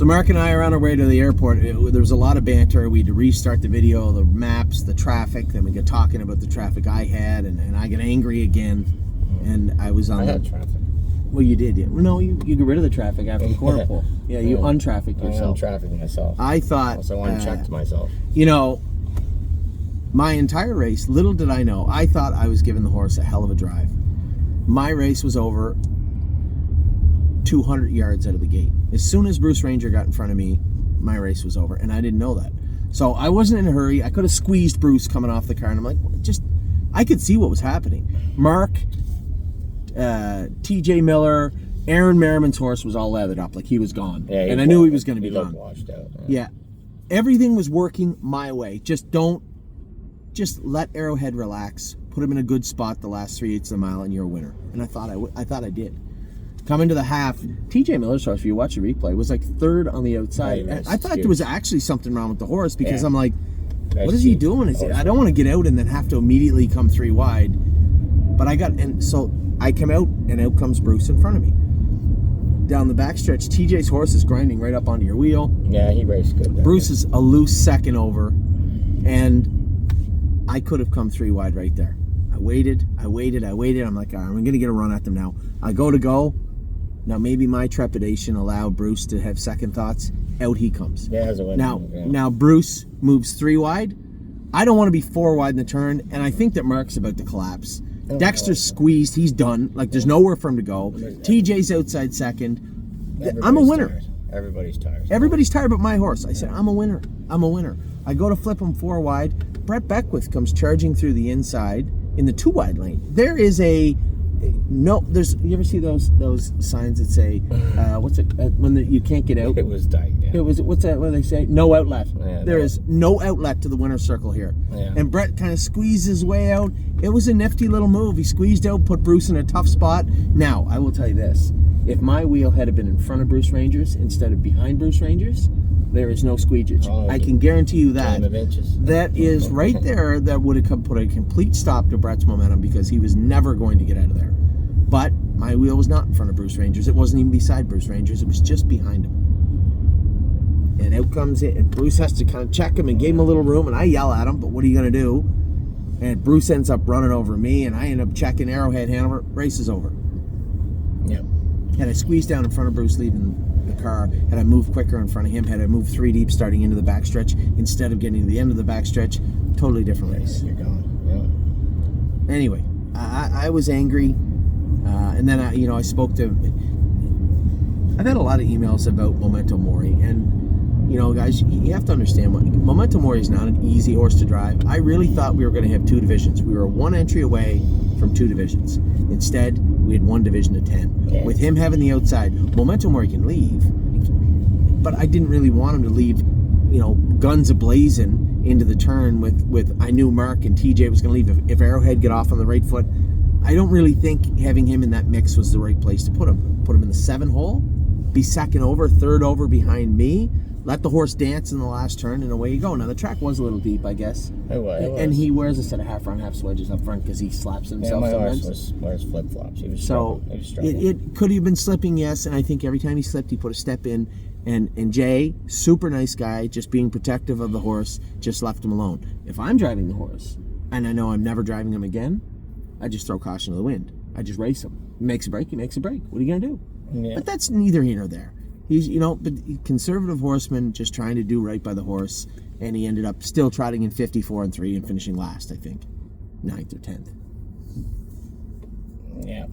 So Mark and I are on our way to the airport. There was a lot of banter. We had to restart the video, the maps, the traffic. Then we get talking about the traffic I had, and I get angry again. And I was on. I had traffic. Well, you did. Yeah. No, you get rid of the traffic after the corner pull. Yeah, you untrafficked yourself. I untrafficked myself. I thought. Also unchecked myself. You know, my entire race, little did I know, I thought I was giving the horse a hell of a drive. My race was over 200 yards out of the gate. As soon as Bruce Ranger got in front of me, my race was over, and I didn't know that. So I wasn't in a hurry. I could have squeezed Bruce coming off the car, and I'm like, I could see what was happening. Mark, TJ Miller, Aaron Merriman's horse was all leathered up, like he was gone. Yeah, and I knew he was going to be gone. Washed out. Yeah. Everything was working my way. Just let Arrowhead relax. Put him in a good spot the last 3/8 of the mile, and you're a winner. And I thought I did. Coming to the half, TJ Miller's horse, if you watch the replay, was like third on the outside. Yeah, I thought there was actually something wrong with the horse because I'm like, what is he doing? I don't want to get out and then have to immediately come 3 wide. But so I come out, and out comes Bruce in front of me. Down the backstretch, TJ's horse is grinding right up onto your wheel. Yeah, he raced good. Bruce is a loose second over, and I could have come 3 wide right there. I waited. I'm like, all right, I'm going to get a run at them now. I go. Now, maybe my trepidation allowed Bruce to have second thoughts. Out he comes. Yeah, has a win. Now Bruce moves 3 wide. I don't want to be 4 wide in the turn, and I think that Mark's about to collapse. Dexter's squeezed. He's done. Like, there's nowhere for him to go. TJ's outside second. I'm a winner. Tired. Everybody's tired. Everybody's tired but my horse. I said, I'm a winner. I go to flip him 4 wide. Brett Beckwith comes charging through the inside in the 2 wide lane. There is you ever see those signs that say what's it when you can't get out? It was tight. Yeah. It was, what's that? What do they say? No outlet. Yeah, there is no outlet to the winner's circle here. Yeah. And Brett kind of squeezed his way out. It was a nifty little move. He squeezed out, put Bruce in a tough spot. Now I will tell you this: if my wheel had been in front of Bruce Ranger's instead of behind Bruce Ranger's, there is no squeegage. I can guarantee you that. That is right there. That would have put a complete stop to Brett's momentum because he was never going to get out of there. But my wheel was not in front of Bruce Ranger's. It wasn't even beside Bruce Ranger's. It was just behind him. And out comes it, and Bruce has to kind of check him and give him a little room, and I yell at him, but what are you going to do? And Bruce ends up running over me, and I end up checking Arrowhead Hanover. Race is over. Yep. Had I squeezed down in front of Bruce leaving the car, had I moved quicker in front of him, had I moved 3 deep starting into the backstretch instead of getting to the end of the backstretch, totally different race. You're gone. Yeah. Anyway, I was angry. And then I spoke to. I've had a lot of emails about Momento Mory, and guys, you have to understand, Momento Mory is not an easy horse to drive. I really thought we were going to have 2 divisions. We were 1 entry away from 2 divisions. Instead, we had 1 division of 10. Yeah. With him having the outside, Momento Mory can leave, but I didn't really want him to leave, guns a-blazing into the turn with I knew Mark and TJ was going to leave if Arrowhead get off on the right foot. I don't really think having him in that mix was the right place to put him. Put him in the 7 hole, be second over, third over behind me, let the horse dance in the last turn, and away you go. Now, the track was a little deep, I guess. It was. And he wears a set of half-round, half-swedges up front because he slaps himself sometimes. Yeah, my horse wears flip-flops. He was struggling. It could have been slipping, yes, and I think every time he slipped, he put a step in. And Jay, super nice guy, just being protective of the horse, just left him alone. If I'm driving the horse, and I know I'm never driving him again, I just throw caution to the wind. I just race him. He makes a break, he makes a break. What are you going to do? Yeah. But that's neither here nor there. He's, but conservative horseman just trying to do right by the horse, and he ended up still trotting in 54-3 and finishing last, I think, 9th or 10th. Yeah.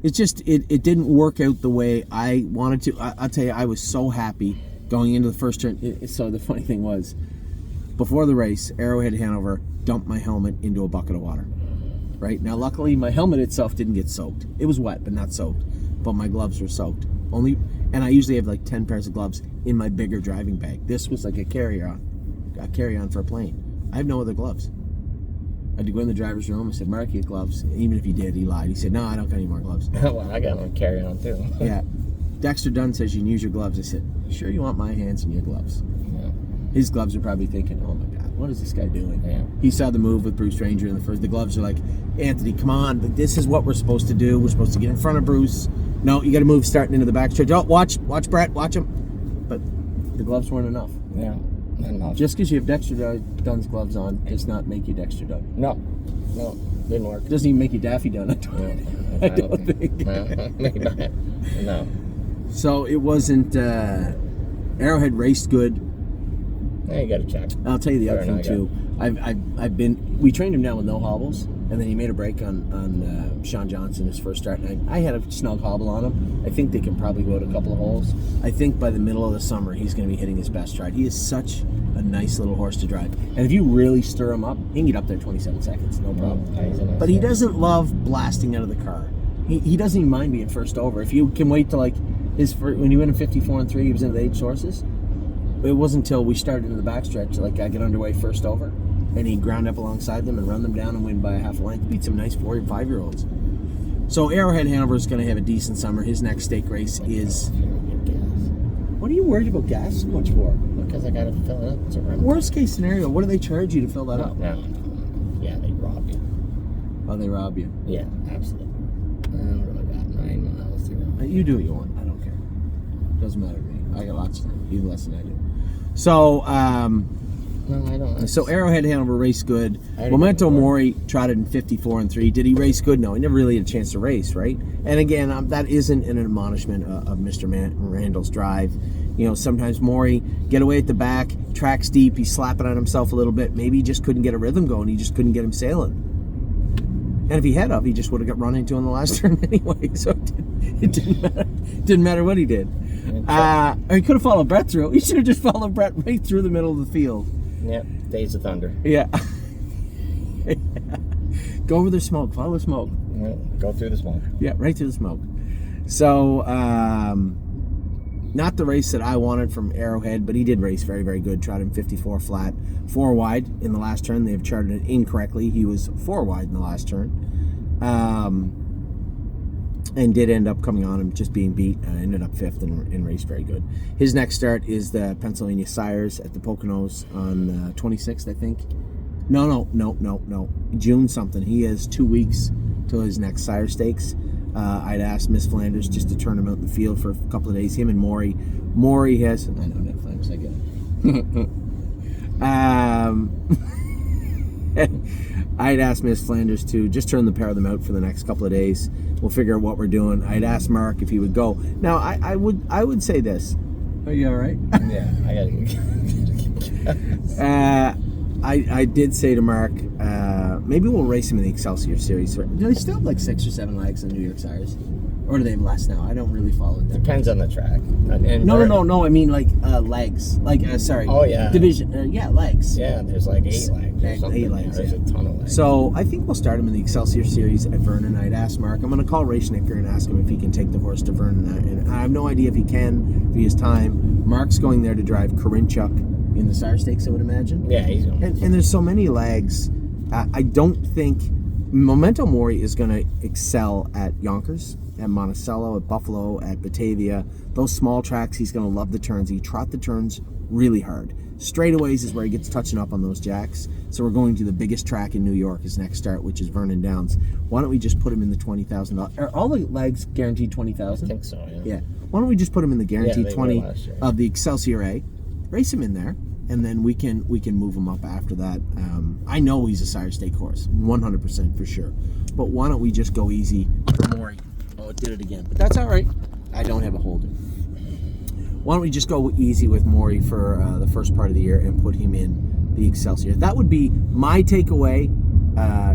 It's just, it didn't work out the way I wanted to. I'll tell you, I was so happy going into the first turn. So the funny thing was, before the race, Arrowhead Hanover dumped my helmet into a bucket of water. Right? Now, luckily, my helmet itself didn't get soaked. It was wet, but not soaked. But my gloves were soaked. And I usually have like 10 pairs of gloves in my bigger driving bag. This was like a carry-on for a plane. I have no other gloves. I had to go in the driver's room. I said, Mark, you have gloves. And even if he did, he lied. He said, no, I don't got any more gloves. Well, I got one carry-on too. Yeah. Dexter Dunn says you can use your gloves. I said, you sure you want my hands in your gloves? Yeah. His gloves are probably thinking, oh my God, what is this guy doing? Yeah. He saw the move with Bruce Ranger in the first. The gloves are like, Anthony, come on, but this is what we're supposed to do. We're supposed to get in front of Bruce. No, you got to move starting into the backstretch. Oh, watch Brett, watch him. But The gloves weren't enough. Yeah, not enough. Just because you have Dexter Dunn's gloves on does not make you Dexter Dunn. No, didn't work. It doesn't even make you Daffy Dunn. I don't think. Maybe not. No. So it wasn't. Arrowhead raced good. Yeah, you got to check. I'll tell you the other thing too. We trained him now with no hobbles, and then he made a break on Sean Johnson his first start. And I had a snug hobble on him. I think they can probably go to a couple of holes. I think by the middle of the summer he's going to be hitting his best stride. He is such a nice little horse to drive, and if you really stir him up, he can get up there 27 seconds, no problem. But he doesn't love blasting out of the car. He doesn't even mind being first over. If you can wait to like when he went in 54-3, he was into the 8 sources. It wasn't until we started in the backstretch, like I get underway first over, and he ground up alongside them and run them down and win by a half a length. Beat some nice 4 and 5-year-olds. So Arrowhead Hanover is going to have a decent summer. His next stake race is. What are you worried about gas so much for? Because I got to fill it up to run. Worst case scenario, what do they charge you to fill that up? No. Yeah, they rob you. Oh, they rob you. Yeah, absolutely. What do I got? 9 miles to go. You do what you want. I don't care. Doesn't matter to me. I got lots of time, even less than I do. So, no, I don't. So Arrowhead Hanover raced good. Momento Mory trotted in 54-3. Did he race good? No, he never really had a chance to race, right? And again, that isn't an admonishment of Mr. Randall's drive. You know, sometimes Mory get away at the back, track's deep, he's slapping on himself a little bit. Maybe he just couldn't get a rhythm going. He just couldn't get him sailing. And if he had up, he just would have got run into on the last turn anyway. So it didn't matter. Didn't matter what he did. Or he could have followed Brett through. He should have just followed Brett right through the middle of the field. Yep, Days of Thunder. Yeah. Go over the smoke. Follow the smoke. Yeah, go through the smoke. Yeah, right through the smoke. So, not the race that I wanted from Arrowhead, but he did race very, very good. Trotted him 54 flat, 4 wide in the last turn. They have charted it incorrectly. He was 4 wide in the last turn. And did end up coming on and just being beat. Ended up 5th and raced very good. His next start is the Pennsylvania Sires at the Poconos on the 26th, I think. No. June something. He has 2 weeks till his next Sire Stakes. I'd asked Miss Flanders just to turn him out in the field for a couple of days. Him and Mory. Mory has... I know, Ned Flanders, I get it. I'd asked Miss Flanders to just turn the pair of them out for the next couple of days. We'll figure out what we're doing. I'd asked Mark if he would go. Now, I would say this. Are you all right? Yeah, I gotta get I did say to Mark, maybe we'll race him in the Excelsior Series. Do they still have like 6 or 7 legs in New York Sires? Or do they have less now? I don't really follow it. Depends on the track. No. I mean like legs. Sorry. Oh yeah. Division. Legs. Yeah, there's like 8 legs. Or something. 8 legs. There's a ton of legs. So I think we'll start him in the Excelsior Series at Vernon. I'd ask Mark. I'm going to call Ray Schnicker and ask him if he can take the horse to Vernon. And I have no idea if he can, if he has time. Mark's going there to drive Corinchuk in the Sire Stakes, I would imagine. Yeah, he's going. And there's so many legs. I don't think Momento Mory is going to excel at Yonkers, at Monticello, at Buffalo, at Batavia. Those small tracks, he's going to love the turns. He trot the turns really hard. Straightaways is where he gets touching up on those jacks. So we're going to the biggest track in New York, his next start, which is Vernon Downs. Why don't we just put him in the $20,000? Are all the legs guaranteed $20,000? I think so, yeah. Why don't we just put him in the guaranteed 20 last year. of the Excelsior A, race him in there, and then we can move him up after that. I know he's a Sire Stake horse, 100% for sure. But why don't we just go easy for Mory? Oh, it did it again. But that's all right. I don't have a holder. Why don't we just go easy with Mory for the first part of the year and put him in the Excelsior? That would be my takeaway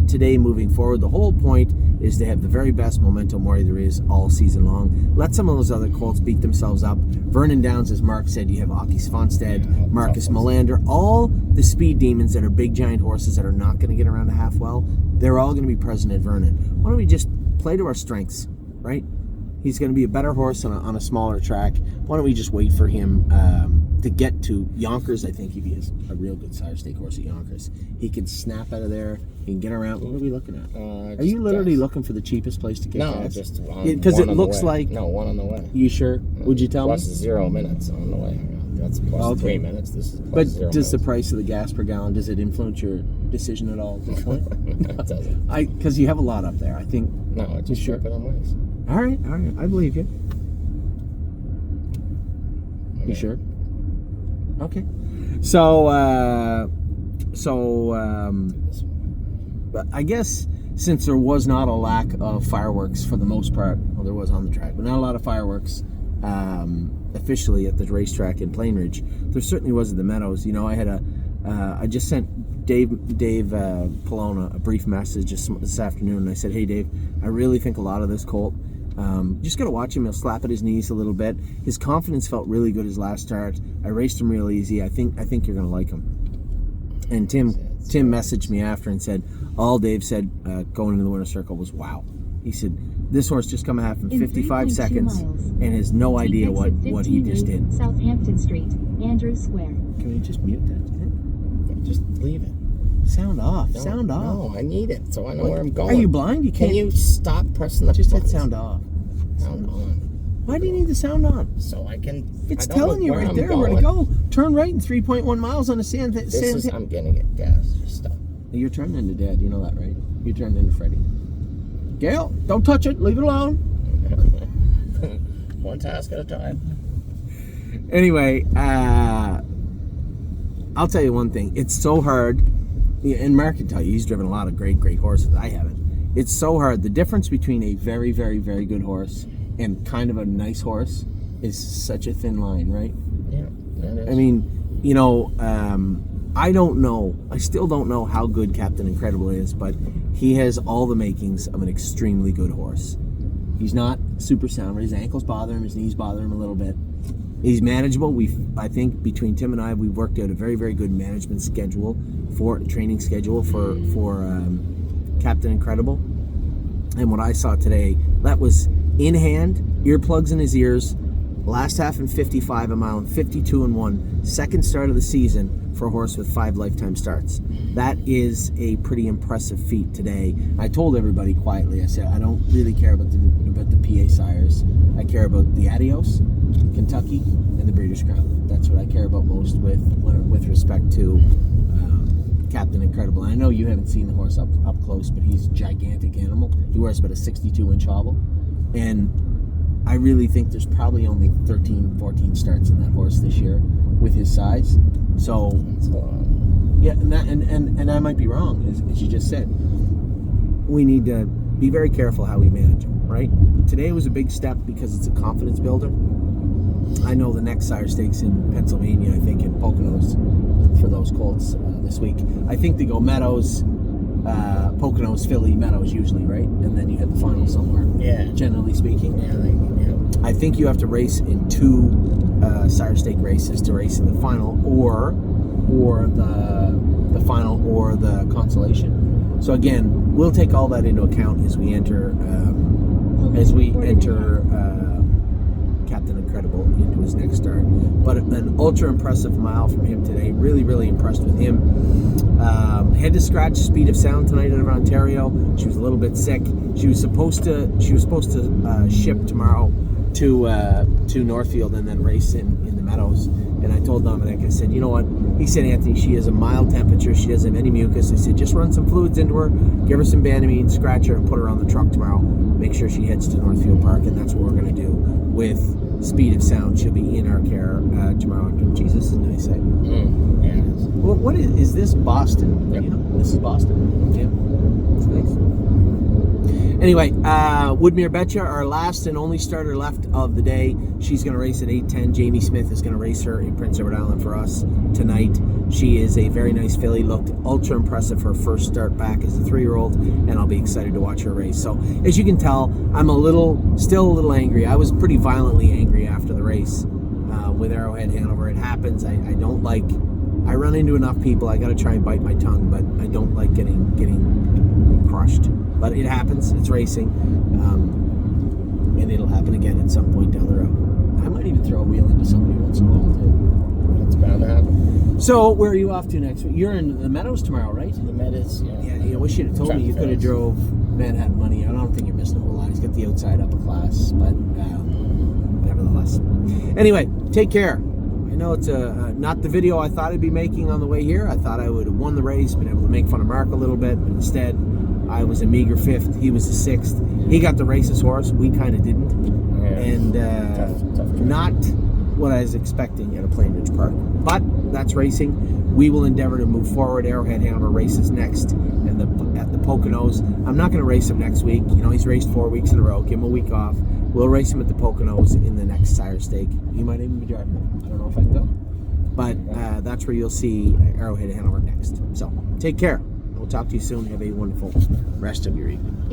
today moving forward. The whole point is to have the very best Momento Mory there is all season long. Let some of those other colts beat themselves up. Vernon Downs, as Mark said, you have Aki Svanstead, Marcus Melander, all the speed demons that are big giant horses that are not going to get around a half well, they're all going to be present at Vernon. Why don't we just play to our strengths, right? He's going to be a better horse on a smaller track. Why don't we just wait for him to get to Yonkers? I think he is a real good Sire Stake horse at Yonkers. He can snap out of there. He can get around. What are we looking at? Are you literally looking for the cheapest place to get gas? No, just one. Because it looks like... No, one on the way. You sure? Would you tell me? Plus 0 minutes on the way. That's plus 3 minutes. This is plus 0 does minutes. the price of the gas per gallon, does it influence your decision at all at this point? No, it doesn't. Because you have a lot up there, I think. No, I just sure? ship it on ways. All right, I believe you. Okay. You sure? Okay. So, but I guess since there was not a lack of fireworks for the most part, well, there was on the track, but not a lot of fireworks officially at the racetrack in Plain Ridge. There certainly was at the Meadows. You know, I just sent Dave Polona a brief message just this afternoon, and I said, hey, Dave, I really think a lot of this colt. Just got to watch him. He'll slap at his knees a little bit. His confidence felt really good his last start. I raced him real easy. I think you're going to like him. And Tim messaged me after and said, all Dave said going into the winner's circle was, wow. He said, this horse just come half in 55 seconds and has no idea what he just did. Southampton Street, Andrew Square. Can we just mute that? Just leave it. Sound off. No, sound off. No, I need it so I know where I'm going. Are you blind? You can't. Can you stop pressing the just buttons? hit sound off. Sound on. Why do you need the sound on? So I can. It's telling you right there where to go. Turn right in 3.1 miles on the sand. I'm getting it, gas. Just stop. You're turning into Dad. You know that, right? You're turning into Freddie. Gail, don't touch it. Leave it alone. One task at a time. Anyway, I'll tell you one thing. It's so hard. And Mark can tell you, he's driven a lot of great horses. I haven't. It's so hard. The difference between a very, very, very good horse and kind of a nice horse is such a thin line, right? Yeah, that is. I mean, you know, I don't know. I still don't know how good Captain Incredible is, but he has all the makings of an extremely good horse. He's not super sound. His ankles bother him. His knees bother him a little bit. He's manageable. I think between Tim and I, we've worked out a very, very good management schedule training schedule for Captain Incredible. And what I saw today, that was in hand, earplugs in his ears, last half in 55, a mile in 52 and 1, second start of the season for a horse with 5 lifetime starts. That is a pretty impressive feat today. I told everybody quietly, I said, I don't really care about the PA sires. I care about the Adios, Kentucky, and the Breeders' Crown. That's what I care about most with respect to Captain Incredible. I know you haven't seen the horse up close, but he's a gigantic animal. He wears about a 62-inch hobble. And I really think there's probably only 13, 14 starts in that horse this year with his size. So, yeah, and I might be wrong, as you just said. We need to be very careful how we manage him, right? Today was a big step because it's a confidence builder. I know the next sire stakes in Pennsylvania, I think, in Poconos for those colts this week. I think they go Meadows, Poconos, Philly, Meadows usually, right? And then you hit the final somewhere. Yeah. Generally speaking. Yeah. I think you have to race in 2 sire stake races to race in the final, or the final or the consolation. So again, we'll take all that into account as we enter Captain Incredible into his next start. But an ultra impressive mile from him today. Really, really impressed with him. Had to scratch Speed of Sound tonight out of Ontario. She was a little bit sick. She was supposed to ship tomorrow to Northfield and then race in the Meadows. And I told Dominic, I said, you know what? He said, Anthony, she has a mild temperature. She doesn't have any mucus. I said, just run some fluids into her, give her some Banamine, scratch her, and put her on the truck tomorrow. Make sure she heads to Northfield Park, and that's what we're going to do with Speed of Sound. She'll be in our care tomorrow. Geez, this is nice, eh? Yeah, it is. What is this, Boston? Yep. You know, this is Boston. Yeah, it's nice. Anyway, Woodmere Betcha, our last and only starter left of the day. She's going to race at 8:10. Jamie Smith is going to race her in Prince Edward Island for us tonight. She is a very nice filly. Looked ultra impressive her first start back as a 3-year-old, and I'll be excited to watch her race. So, as you can tell, I'm still a little angry. I was pretty violently angry after the race with Arrowhead Hanover. It happens. I run into enough people. I got to try and bite my tongue, but I don't like getting crushed. But it happens. It's racing. And it'll happen again at some point down the road. I might even throw a wheel into somebody once in a while, too. It's bound to happen. So, where are you off to next week? You're in the Meadows tomorrow, right? The Meadows, yeah. Yeah, I wish you'd have told me. You could have drove Manhattan Money. I don't think you're missing a whole lot. He's got the outside upper class, but nevertheless. Anyway, take care. I know it's not the video I thought I'd be making on the way here. I thought I would have won the race, been able to make fun of Mark a little bit, but instead I was a meager 5th. He was a 6th. He got to race his horse. We kind of didn't. Yeah. And tough. what I was expecting at a Plainridge Park. But that's racing. We will endeavor to move forward. Arrowhead Hanover races next at the Poconos. I'm not going to race him next week. You know, he's raced 4 weeks in a row. Give him a week off. We'll race him at the Poconos in the next Sire Stake. You might even be driving him. I don't know if I can go. But that's where you'll see Arrowhead Hanover next. So take care. We'll talk to you soon. Have a wonderful rest of your evening.